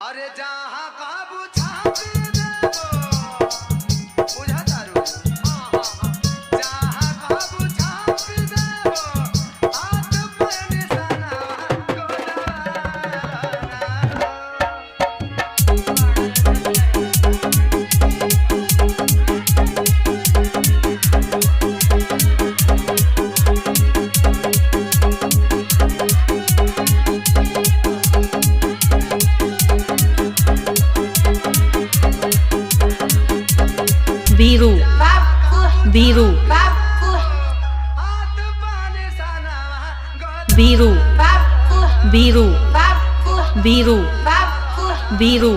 अरे जहाँ काबू छापी देबो बुझा तारू जहाँ काबू छापी देबो हाथ पे निशाना biru biru biru biru biru biru biru biru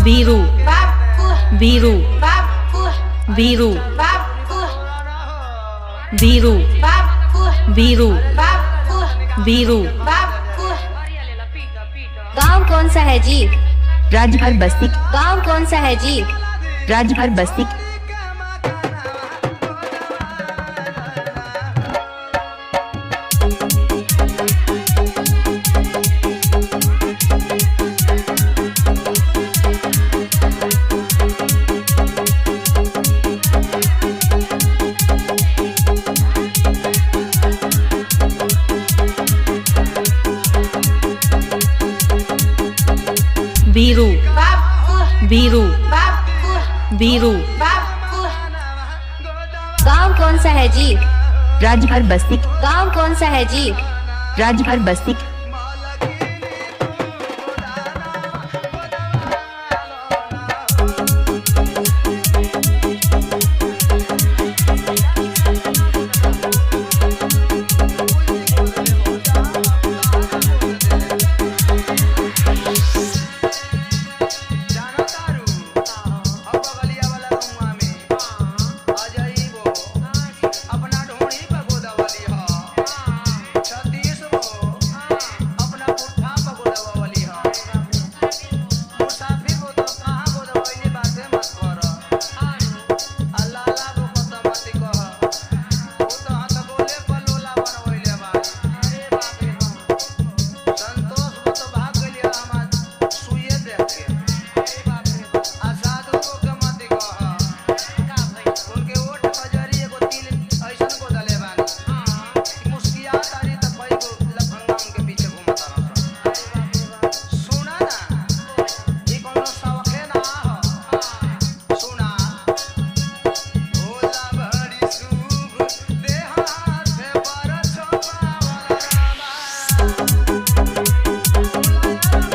biru biru biru biru biru biru biru biru गांव कौन सा है जी? राजभर बस्ती। गांव कौन सा है जी? राजभर बस्ती। biru biru biru गांव कौन सा है जी? राजभर बस्ती। गांव कौन सा है जी? राजभर बस्ती।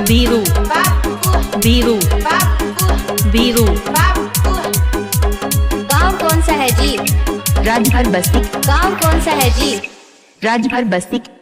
biru biru biru गांव कौन सा है जी? राजभर बस्ती। गांव कौन सा है जी? राजभर बस्ती।